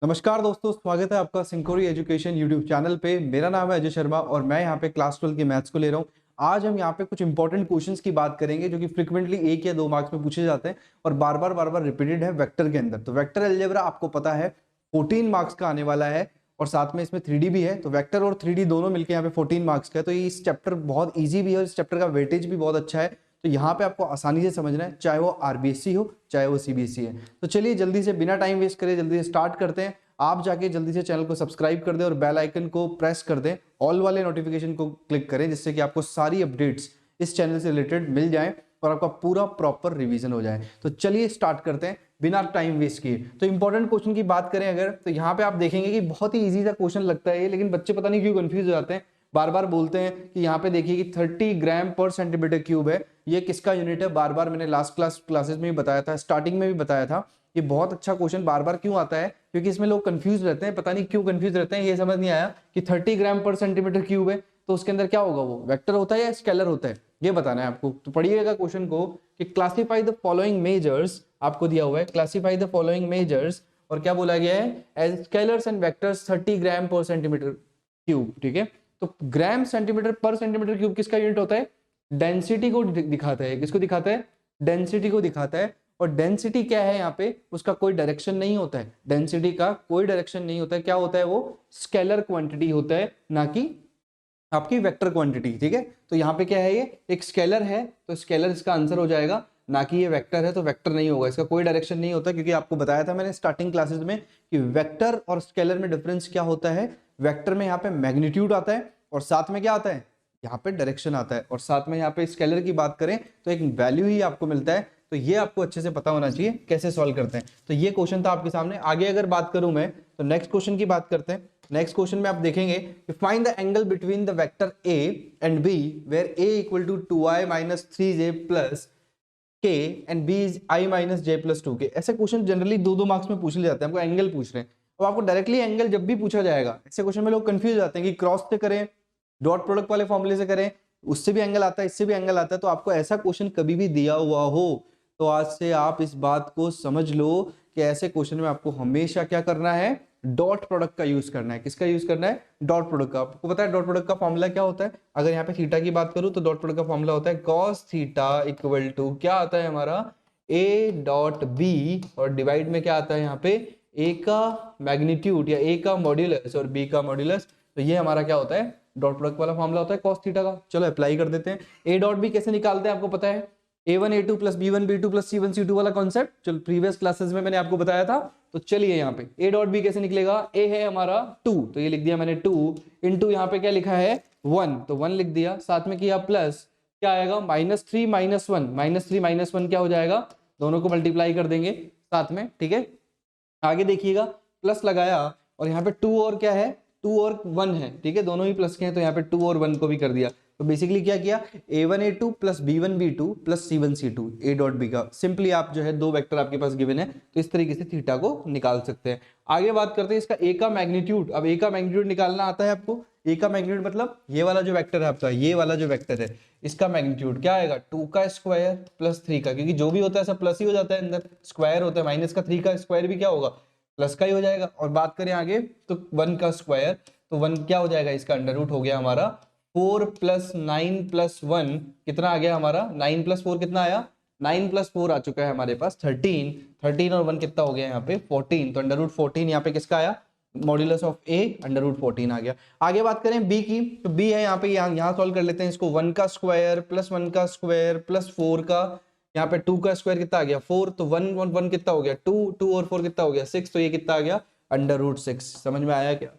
नमस्कार दोस्तों, स्वागत है आपका सिंकोरी एजुकेशन यूट्यूब चैनल पे। मेरा नाम है अजय शर्मा और मैं यहाँ पे क्लास 12 के मैथ्स को ले रहा हूँ। आज हम यहाँ पे कुछ इंपॉर्टेंट क्वेश्चंस की बात करेंगे जो कि फ्रिक्वेंटली 1 या 2 मार्क्स में पूछे जाते हैं और बार बार रिपीटेड है वेक्टर के अंदर। तो वेक्टर अलजेब्रा आपको पता है 14 मार्क्स का आने वाला है और साथ में इसमें 3D भी है। तो वेक्टर और 3D दोनों मिलकर यहाँ पे 14 मार्क्स का है। तो ये इस चैप्टर बहुत ईजी भी है और इस चैप्टर का वेटेज भी बहुत अच्छा है। तो यहाँ पे आपको आसानी से समझना है, चाहे वो आरबीएससी हो चाहे वो सीबीएसई है। तो चलिए जल्दी से बिना टाइम वेस्ट करे जल्दी से स्टार्ट करते हैं। आप जाके जल्दी से चैनल को सब्सक्राइब कर दें और बेल आइकन को प्रेस कर दें, ऑल वाले नोटिफिकेशन को क्लिक करें, जिससे कि आपको सारी अपडेट्स इस चैनल से रिलेटेड मिल जाएं और आपका पूरा प्रॉपर रिवीजन हो जाए। तो चलिए स्टार्ट करते हैं बिना टाइम वेस्ट किए। तो इंपॉर्टेंट क्वेश्चन की बात करें अगर, तो यहाँ पे आप देखेंगे कि बहुत ही इजी सा क्वेश्चन लगता है ये, लेकिन बच्चे पता नहीं क्यों कंफ्यूज हो जाते हैं। बार बार बोलते हैं कि यहाँ पे देखिए कि 30 ग्राम पर सेंटीमीटर क्यूब है, ये किसका यूनिट है। बार बार मैंने लास्ट क्लासेस में भी बताया था, स्टार्टिंग में भी बताया था। ये बहुत अच्छा क्वेश्चन बार बार क्यों आता है, क्योंकि इसमें लोग कंफ्यूज रहते हैं, पता नहीं क्यों कंफ्यूज रहते हैं। ये समझ नहीं आया कि 30 ग्राम पर सेंटीमीटर क्यूब है तो उसके अंदर क्या होगा, वो वेक्टर होता है या स्केलर होता है, ये बताना है आपको। तो पढ़िएगा क्वेश्चन को कि क्लासिफाई द फॉलोइंग मेजर्स, आपको दिया हुआ है क्लासिफाई द फॉलोइंग मेजर्स, और क्या बोला गया है, एज स्केलर्स एंड वेक्टर्स 30 ग्राम पर सेंटीमीटर क्यूब। ठीक है, तो ग्राम सेंटीमीटर पर सेंटीमीटर क्यूब किसका यूनिट होता है, डेंसिटी को दिखाता है। किसको दिखाता है, डेंसिटी को दिखाता है। और डेंसिटी क्या है यहाँ पे, उसका कोई डायरेक्शन नहीं होता है, डेंसिटी का कोई डायरेक्शन नहीं होता है। क्या होता है, वो स्केलर क्वांटिटी होता है, ना कि आपकी वेक्टर क्वांटिटी। ठीक है, तो यहाँ पे क्या है, ये एक स्केलर है तो स्केलर इसका आंसर हो जाएगा, ना कि ये वेक्टर है तो वेक्टर नहीं होगा, इसका कोई डायरेक्शन नहीं होता। क्योंकि आपको बताया था मैंने स्टार्टिंग क्लासेस में कि वेक्टर और स्केलर में डिफरेंस क्या होता है। वेक्टर में यहाँ पे मैग्नीट्यूड आता है और साथ में क्या आता है, यहाँ पे डायरेक्शन आता है। और साथ में यहाँ पे स्केलर की बात करें तो एक वैल्यू ही आपको मिलता है। तो ये आपको अच्छे से पता होना चाहिए कैसे सॉल्व करते हैं। तो ये क्वेश्चन था आपके सामने। आगे अगर बात करूं मैं तो नेक्स्ट क्वेश्चन की बात करते हैं। नेक्स्ट क्वेश्चन में आप देखेंगे कि find the angle between the vector a and b where a equal to 2i minus 3j plus k and b is i minus j plus 2k। ऐसे क्वेश्चन जनरली 2-2 मार्क्स में पूछ ले जाते हैं, हमको एंगल पूछ रहे हैं। अब आपको डायरेक्टली एंगल जब भी पूछा जाएगा, ऐसे क्वेश्चन में लोग कंफ्यूज हो जाते हैं कि क्रॉस से करें, डॉट प्रोडक्ट वाले फॉर्मूले से करें, उससे भी एंगल आता है, इससे भी एंगल आता है। तो आपको ऐसा क्वेश्चन कभी भी दिया हुआ हो तो आज से आप इस बात को समझ लो कि ऐसे क्वेश्चन में आपको हमेशा क्या करना है, डॉट प्रोडक्ट का यूज करना है। किसका यूज करना है, डॉट प्रोडक्ट का। आपको पता है डॉट प्रोडक्ट का फॉर्मूला क्या होता है। अगर यहाँ पे थीटा की बात करूं तो डॉट प्रोडक्ट का फॉर्मूला होता है cos थीटा इक्वल टू क्या आता है हमारा, a डॉट b, और डिवाइड में क्या आता है यहाँ पे, a का मैग्नीट्यूड या a का मॉड्यूलस और b का मॉड्यूलस। तो ये हमारा क्या होता है, डॉट प्रोडक्ट वाला फॉर्मूला होता है cos थीटा का। चलो अप्लाई कर देते हैं। a डॉट b कैसे निकालते हैं आपको पता है, a1 a2 plus b1 b2 plus c1 c2 वाला कॉन्सेप्ट, चलो प्रीवियस क्लासेस में मैंने आपको बताया था। तो चलिए यहाँ पे a डॉट b कैसे निकलेगा, a है हमारा 2 तो ये लिख दिया मैंने 2 इंटू यहाँ पे क्या लिखा है 1 तो 1 लिख दिया, साथ में किया प्लस क्या आएगा -3 -1 -3 -1 क्या हो जाएगा, दोनों को मल्टीप्लाई कर देंगे साथ में। ठीक है, आगे देखिएगा प्लस लगाया और यहाँ पे 2 और क्या है, 2 और 1 है। ठीक है, दोनों ही प्लस के हैं तो यहाँ पे 2 और 1 को भी कर दिया। तो बेसिकली क्या किया, a1 a2 plus b1 b2 plus c1 c2 a dot b का। सिंपली आप जो है दो वेक्टर आपके पास गिवन है तो इस तरीके से थीटा को निकाल सकते हैं। आगे बात करते हैं इसका a का मैग्नीट्यूड। अब a का मैग्नीट्यूड निकालना आता है आपको। a का मैग्नीट्यूड मतलब ये वाला जो वेक्टर है आपका, ये वाला जो वेक्टर है इसका मैग्नीट्यूड क्या आएगा, 2 का स्क्वायर प्लस 3 का, क्योंकि जो भी होता है सब प्लस ही हो जाता है, अंदर स्क्वायर होता है, माइनस का 3 का स्क्वायर भी क्या होगा, प्लस का ही हो जाएगा। और बात करें आगे तो 1 का स्क्वायर, तो 1 क्या हो जाएगा, इसका अंडर रूट हो गया हमारा 4 प्लस 9 प्लस 1 कितना आ गया हमारा, 9 प्लस 4 कितना आया, 9 प्लस 4 आ चुका है हमारे पास 13, 13 और 1 कितना हो गया यहाँ पे 14, तो अंडर रूट 14 यहाँ पे किसका आया, modulus of a under root 14 आ गया। आगे बात करें b की, तो b है यहाँ पे, यहाँ सॉल्व कर लेते हैं इसको। 1 का स्क्वायर प्लस 1 का स्क्वायर प्लस 4 का, यहाँ पे 2 का स्क्वायर कितना आ गया 4, तो 1 1 1 कितना हो गया 2, 2 और 4 कितना हो गया 6, तो ये कितना आ गया अंडर रूट 6। समझ में आया क्या,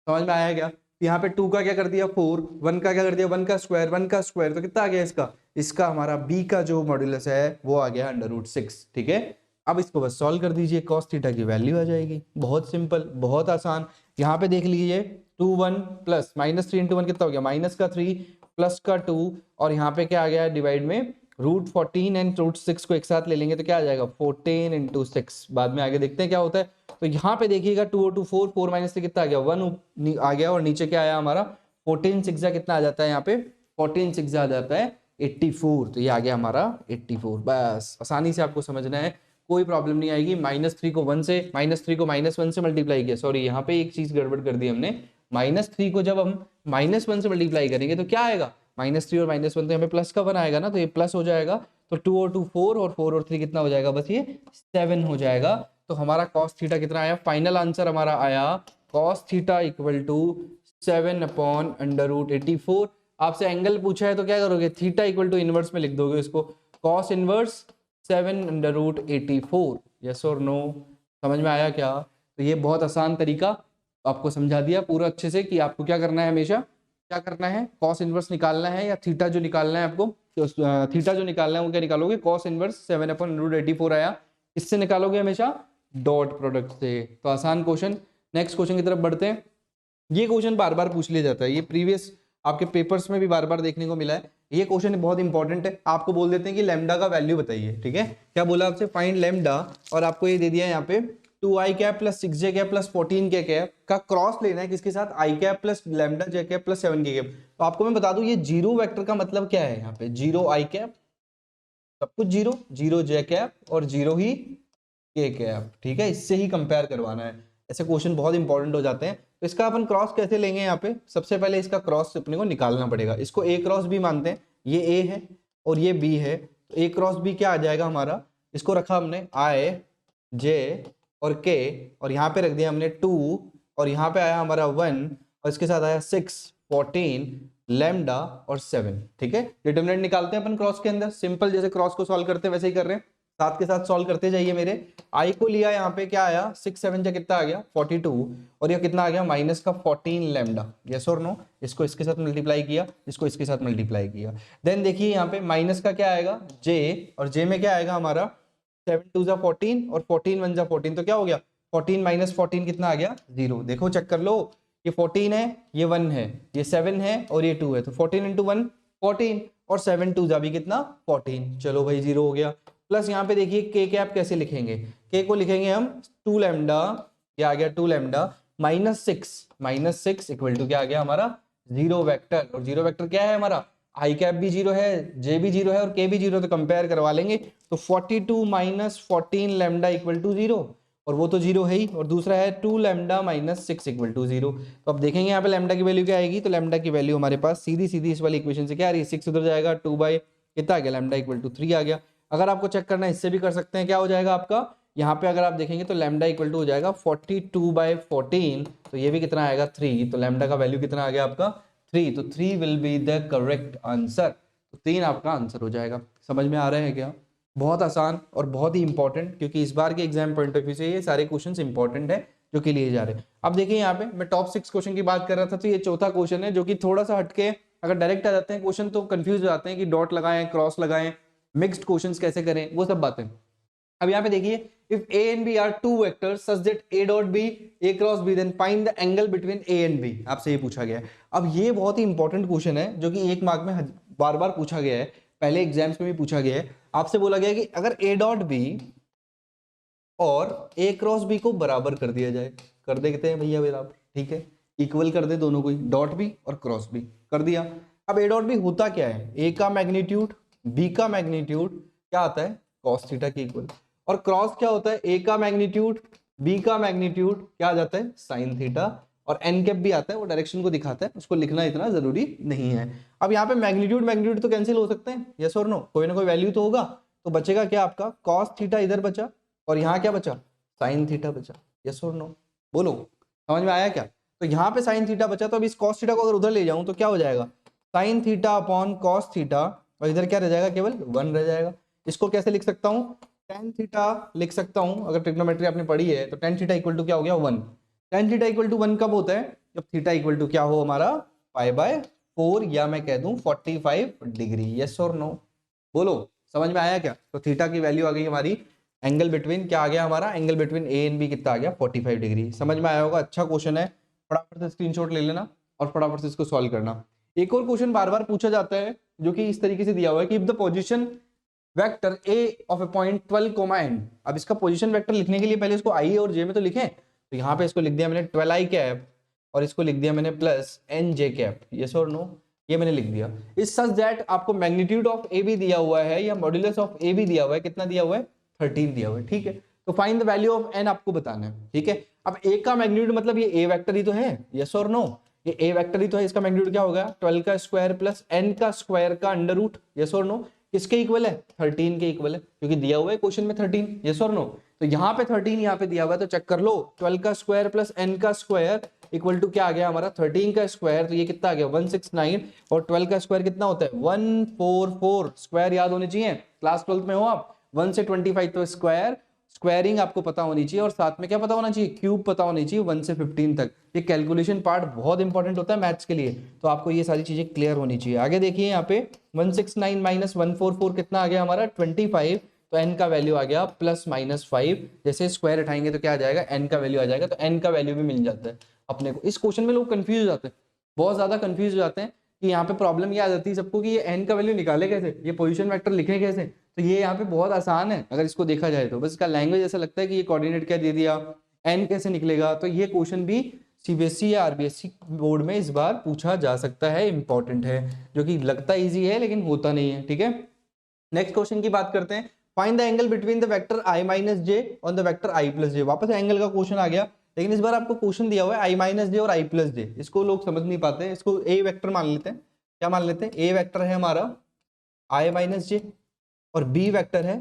समझ में आया क्या। यहाँ पे 2 का क्या कर दिया 4, 1 का क्या कर दिया 1 का स्क्वायर, 1 का स्क्वायर तो कितना आ गया इसका, इसका हमारा b का जो मॉड्यूलस है वो आ गया अंडर रूट 6। ठीक है, अब इसको बस सॉल्व कर दीजिए, cos थीटा की वैल्यू आ जाएगी। बहुत सिंपल, बहुत आसान। यहाँ पे देख लीजिए 2 1 प्लस -3 इंटू 1 कितना हो गया, माइनस का 3 प्लस का 2, और यहाँ पे क्या आ गया डिवाइड में रूट 14 एंड रूट 6 को एक साथ ले लेंगे तो क्या आ जाएगा 14 इंटू 6। बाद में आगे देखते हैं क्या होता है। तो यहाँ पे देखिएगा 2 और 2 4, 4 माइनस से कितना आ गया 1 आ गया, और नीचे क्या आया हमारा 14 6 कितना आ जाता है, यहाँ पे 14 6 आ जाता है 84, तो ये आ गया हमारा 84। बस आसानी से आपको समझना है, कोई प्रॉब्लम नहीं आएगी। -3 को 1 से, -3 को -1 से मल्टीप्लाई किया, सॉरी यहाँ पे एक चीज गड़बड़ कर दी हमने। -3 को जब हम -1 से मल्टीप्लाई करेंगे तो क्या आएगा, -3 और -1 तो यहाँ पे प्लस का 1 आएगा ना, तो ये प्लस हो जाएगा। तो 2 और 2 4 और 4 और 3 कितना हो जाएगा, बस ये 7 हो जाएगा। तो हमारा cos थीटा कितना आया, फाइनल आंसर हमारा आया cos थीटा इक्वल टू 7/√84। आपसे एंगल पूछा है तो क्या करोगे, थीटा इक्वल टू इनवर्स में लिख दोगे इसको, cos इनवर्स 7/√84। यस और नो, समझ में आया क्या? तो ये बहुत आसान तरीका आपको समझा दिया पूरा अच्छे से कि आपको क्या करना है, हमेशा क्या करना है, cos इनवर्स निकालना है या थीटा जो निकालना है आपको, तो थीटा जो निकालना है वो क्या निकालोगे, cos इनवर्स 7/√84 आया, इससे निकालोगे हमेशा डॉट प्रोडक्ट से। तो आसान क्वेश्चन। नेक्स्ट क्वेश्चन की तरफ बढ़ते हैं। ये क्वेश्चन बार बार पूछ लिया जाता है, ये प्रीवियस आपके पेपर्स में भी बार बार देखने को मिला है। ये क्वेश्चन बहुत इंपॉर्टेंट है। आपको बोल देते हैं कि लैम्डा का वैल्यू बताइए, ठीक है, क्या बोला आपसे, फाइंड लैम्डा, और आपको ये दे दिया है यहाँ पे 2i cap plus 6j cap plus 14k cap का क्रॉस लेना है किसके साथ, i cap plus lambda j cap plus 7k cap. तो आपको मैं बता दूं ये जीरो वेक्टर का मतलब क्या है, यहाँ पे जीरो i कैप, सब कुछ जीरो, जीरो j कैप और जीरो ही k कैप, ठीक है, इससे ही कंपेयर करवाना है। ऐसे क्वेश्चन बहुत इंपॉर्टेंट हो जाते हैं। तो इसका अपन क्रॉस कैसे लेंगे, यहाँ पे सबसे पहले इसका क्रॉस अपने को निकालना पड़ेगा। इसको a क्रॉस b मानते हैं, ये a है और ये b है, तो a क्रॉस b क्या आ जाएगा हमारा, इसको रखा हमने i j और k, और यहाँ पे रख दिया हमने 2, और यहाँ पे आया हमारा 1, और इसके साथ आया 6 14 लैम्डा और 7, ठीक है। डिटरमिनेंट निकालते हैं अपन क्रॉस के अंदर, सिंपल जैसे क्रॉस को सॉल्व करते हैं वैसे ही कर रहे हैं, साथ के साथ सॉल्व करते जाइए मेरे। i को लिया यहाँ पे क्या आया, 6 7 जा कितना आ गया 42, और ये कितना आ गया माइनस का 14 लैम्डा, यस और नो। इसको इसके साथ मल्टीप्लाई किया, इसको इसके साथ मल्टीप्लाई किया। देन देखिए यहाँ पे माइनस का क्या आएगा j, और j में क्या आएगा हमारा 7 2 जा 14 और 14 1 जा 14, तो क्या हो गया 14 माइनस 14 कितना आ गया 0। देखो चेक कर लो, ये 14 है, ये 1 है, ये 7 है और ये 2 है, तो 14 इंटू 1 14, और 7 2 जा भी कितना 14, चलो भाई 0 हो गया। प्लस यहाँ पे देखिए के कैप कैसे लिखेंगे, के को लिखेंगे हम 2 लैम्डा, क्या आ गया 2 लैम्डा माइनस 6 इक्वल टू क्या आ गया हमारा 0 वेक्टर, और 0 वेक्टर क्या है हमारा, आई कैप भी 0 है, जे भी 0 है और के भी 0, तो कंपेयर करवा लेंगे। तो 42 माइनस 14 लैम्डा इक्वल टू 0, और वो तो 0 है ही, और दूसरा है 2 लैम्डा माइनस 6 इक्वल टू 0। तो अब देखेंगे यहाँ पे लैम्डा की वैल्यू क्या आएगी, तो लैम्डा की वैल्यू हमारे पास सीधी सीधी इस वाली इक्वेशन से क्या आ रही है, 6 उधर जाएगा, 2 बाई कितना आ गया लैम्डा इक्वल टू 3 आ गया। अगर आपको चेक करना है इससे भी कर सकते हैं, क्या हो जाएगा आपका यहाँ पे अगर आप देखेंगे तो लैम्डा इक्वल टू हो जाएगा 42 बाई 14, तो ये भी कितना आएगा 3, तो लैम्डा का वैल्यू कितना आ गया आपका 3, तो 3 will be the correct answer, तो 3 आपका आंसर हो जाएगा। समझ में आ रहा है क्या? बहुत आसान और बहुत ही इंपॉर्टेंट, क्योंकि इस बार के एग्जाम पॉइंट ऑफ व्यू से ये सारे क्वेश्चंस इंपॉर्टेंट है जो कि लिए जा रहे हैं। अब देखिए यहाँ पे मैं टॉप 6 क्वेश्चन की बात कर रहा था, तो ये चौथा क्वेश्चन है जो कि थोड़ा सा हटके, अगर डायरेक्ट आ जाते हैं क्वेश्चन तो कंफ्यूज हो जाते हैं कि डॉट लगाएं क्रॉस लगाएं, मिक्स्ड क्वेश्चंस कैसे करें, वो सब बातें। अब यहाँ पे देखिए, if a and b are two vectors such that a dot b a cross b then find the angle between a and b, आपसे ये पूछा गया है। अब ये बहुत ही इंपॉर्टेंट क्वेश्चन है जो कि एक मार्क में बार बार पूछा गया है, पहले एग्जाम्स में भी पूछा गया है। आपसे बोला गया है कि अगर a डॉट b और a क्रॉस b को बराबर कर दिया जाए, कर देते हैं भैया बराबर, ठीक है, इक्वल कर दे दोनों को, डॉट b और क्रॉस b कर दिया। अब a डॉट b होता क्या है, a का मैग्नीट्यूड b का मैग्नीट्यूड क्या आता है cos थीटा के इक्वल, और क्रॉस क्या होता है a का मैग्नीट्यूड b का मैग्नीट्यूड क्या आ जाता है साइन थीटा, और एन कैप भी आता है, वो डायरेक्शन को दिखाता है, उसको लिखना इतना जरूरी नहीं है। अब यहाँ पे मैग्नीट्यूड तो कैंसिल हो सकते हैं, यस और नो, कोई ना कोई वैल्यू तो होगा, तो बचेगा क्या आपका cos थीटा इधर बचा, और यहाँ क्या बचा साइन थीटा बचा, यस और नो, बोलो समझ में आया क्या? तो यहाँ पे साइन थीटा बचा, तो अब इस cos थीटा को अगर उधर ले जाऊं तो क्या हो जाएगा sine theta upon cos theta, और इधर क्या रह जाएगा केवल 1 रह जाएगा। इसको कैसे लिख सकता हूँ, tan थीटा लिख सकता हूँ, अगर ट्रिग्नोमेट्री आपने पढ़ी है तो tan थीटा इक्वल टू क्या हो गया 1। tan थीटा इक्वल टू 1 कब होता है, जब थीटा इक्वल टू क्या हो हमारा π/4, या मैं कह दूं 45 डिग्री, यस और नो, बोलो समझ में आया क्या? तो थीटा की वैल्यू आ गई हमारी, एंगल बिटवीन क्या आ गया हमारा, angle between A and B कितना आ गया 45 डिग्री। समझ में आया होगा, अच्छा क्वेश्चन है, फटाफट से स्क्रीनशॉट ले लेना और फटाफट से इसको सॉल्व करना। एक और क्वेश्चन बार बार पूछा जाता है जो कि इस तरीके से दिया हुआ है कि if the position vector a of A point 12, n, अब इसका पोजीशन वेक्टर लिखने के लिए पहले इसको i और j में तो लिखें, तो यहाँ पे इसको लिख दिया मैंने 12i कैप, और इसको लिख दिया मैंने प्लस nj कैप, यस और नो, ये मैंने लिख दिया। इस सच दैट आपको मैग्नीट्यूड ऑफ ए भी दिया हुआ है या मॉड्यूलस ऑफ ए भी दिया हुआ है, कितना दिया हुआ है 13 दिया हुआ है, ठीक है। तो find the value of n आपको बताना है, ठीक है। अब a का मैग्नीट्यूड मतलब ये a वेक्टर ही तो है, यस और नो, ये a वेक्टर ही तो है, इसका मैग्नीट्यूड क्या होगा 12 का स्क्वायर प्लस n का स्क्वायर का अंडर रूट, यस और नो। किसके इक्वल है 13 के इक्वल है, क्योंकि दिया हुआ है क्वेश्चन में 13, यस और नो। तो यहाँ पे 13 यहाँ पे दिया हुआ है, तो चेक कर लो 12 का स्क्वायर प्लस n का स्क्वायर इक्वल टू क्या आ गया हमारा 13 का स्क्वायर, तो ये कितना आ गया 169, और 12 का स्क्वायर कितना होता है 144, स्क्वायर याद होने चाहिए, क्लास 12 में हो आप, 1 से 25, तो स्क्वायर स्क्वायरिंग आपको पता होनी चाहिए, और साथ में क्या पता होना चाहिए क्यूब पता होनी चाहिए 1 से 15 तक। ये कैलकुलेशन पार्ट बहुत इंपॉर्टेंट होता है मैथ्स के लिए, तो आपको ये सारी चीजें क्लियर होनी चाहिए। आगे देखिए यहाँ पे 169 माइनस 144 कितना आ गया हमारा 25, तो n का वैल्यू आ गया प्लस माइनस 5, जैसे स्क्वायर उठाएंगे तो क्या आ जाएगा n का वैल्यू आ जाएगा, तो n का वैल्यू भी मिल जाता है अपने को। इस क्वेश्चन में लोग कंफ्यूज हो जाते हैं, बहुत ज्यादा कंफ्यूज हो जाते हैं कि यहाँ पे प्रॉब्लम ये आ जाती है सबको कि ये n का वैल्यू निकाले कैसे, ये पोजीशन वेक्टर लिखे कैसे। तो ये यहाँ पे बहुत आसान है अगर इसको देखा जाए तो, बस इसका लैंग्वेज ऐसा लगता है कि ये कोऑर्डिनेट क्या दे दिया, n कैसे निकलेगा। तो ये क्वेश्चन भी सीबीएसई या आरबीएसई बोर्ड में इस बार पूछा जा सकता है, इंपॉर्टेंट है, जो कि लगता इजी है लेकिन होता नहीं है, ठीक है। नेक्स्ट क्वेश्चन की बात करते हैं, find the angle between the vector i minus j और the vector i plus j. वापस एंगल का क्वेश्चन आ गया, लेकिन इस बार आपको क्वेश्चन दिया हुआ है i माइनस जे और i प्लस जे, इसको लोग समझ नहीं पाते, इसको a वेक्टर मान लेते हैं। क्या मान लेते हैं, a वेक्टर है हमारा i माइनस जे और b वेक्टर है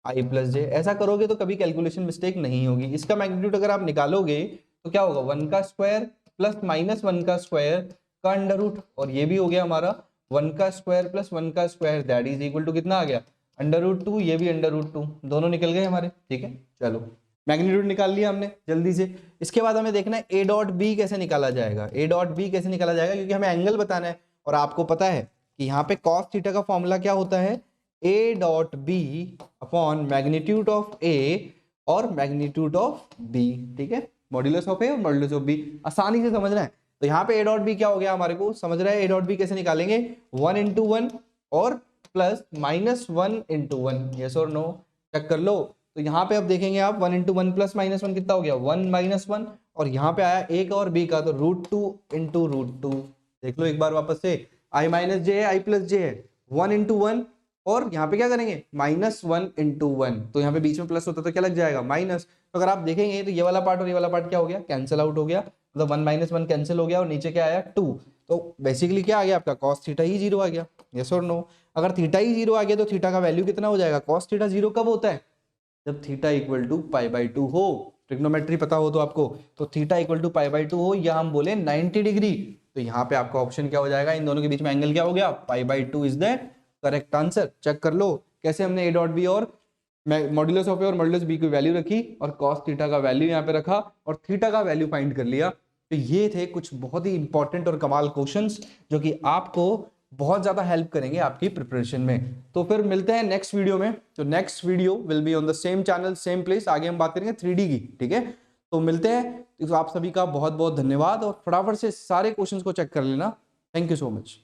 i प्लस जे। ऐसा करोगे तो कभी कैलकुलेशन मिस्टेक नहीं होगी। इसका मैग्नीट्यूड अगर आप निकालोगे तो क्या होगा 1 का स्क्वायर प्लस माइनस 1 का स्क्वायर का अंडर रूट, और ये भी हो गया हमारा 1 का स्क्वायर प्लस 1 का square, that is equal to कितना आ गया अंडर रूट 2, ये भी अंडर रूट 2, दोनों निकल गए हमारे, ठीक है। चलो मैग्नीट्यूड निकाल लिया हमने जल्दी से। इसके बाद हमें देखना है ए डॉट बी कैसे निकाला जाएगा, ए डॉट बी कैसे निकाला जाएगा, क्योंकि हमें एंगल बताना है, और आपको पता है कि यहाँ पे कॉस थीटा का फॉर्मूला क्या होता है a dot b upon magnitude of ए और मैग्नीट्यूड ऑफ बी, ठीक है, मॉड्यूलस ऑफ ए और मॉड्यूलस ऑफ बी, आसानी से समझना है। तो यहाँ पे ए डॉट बी क्या हो गया हमारे को समझ रहा है, ए डॉट बी कैसे निकालेंगे 1 इंटू 1 और प्लस माइनस 1 इंटू 1, यस और नो, चेक कर लो। तो यहाँ पे अब देखेंगे आप 1 इंटू 1 प्लस माइनस 1 कितना हो गया 1 माइनस 1, और यहाँ पे आया ए का और बी का, तो रूट 2 इंटू रूट 2, देख लो एक बार वापस से, आई माइनस जे है आई प्लस जे है, 1 इंटू 1 और यहाँ पे क्या करेंगे माइनस 1 इंटू 1, तो यहाँ पे बीच में प्लस होता तो क्या लग जाएगा माइनस। तो अगर आप देखेंगे तो ये वाला पार्ट और ये वाला पार्ट क्या हो गया कैंसिल आउट हो गया, मतलब 1 माइनस 1 कैंसिल हो गया, और नीचे क्या आया 2, तो बेसिकली क्या आ गया आपका कॉस थीटा ही 0 आ गया, यस और नो। अगर थीटा ही 0 आ गया तो थीटा का वैल्यू कितना हो जाएगा, कॉस थीटा 0 कब होता है जब theta equal to pi by 2 हो, ट्रिग्नोमेट्री पता हो तो आपको, तो theta equal to pi by 2 हो, या हम बोले 90 डिग्री, तो यहाँ पे आपका ऑप्शन क्या हो जाएगा, इन दोनों के बीच में एंगल क्या हो गया pi by 2 is the correct answer. Check कर लो कैसे हमने ए डॉट बी और मॉड्यूलस ऑफ ए और मॉड्यूलस बी की वैल्यू रखी, और कॉस थीटा का वैल्यू यहाँ पे रखा, और थीटा का वैल्यू फाइंड कर लिया। तो ये थे कुछ बहुत ही इंपॉर्टेंट और कमाल क्वेश्चंस जो कि आपको बहुत ज्यादा हेल्प करेंगे आपकी प्रिपरेशन में। तो फिर मिलते हैं नेक्स्ट वीडियो में, तो next video will be on the same channel same place, आगे हम बात करेंगे 3D की, ठीक है। तो मिलते हैं, तो आप सभी का बहुत बहुत धन्यवाद, और फटाफट से सारे क्वेश्चंस को चेक कर लेना। Thank you so much.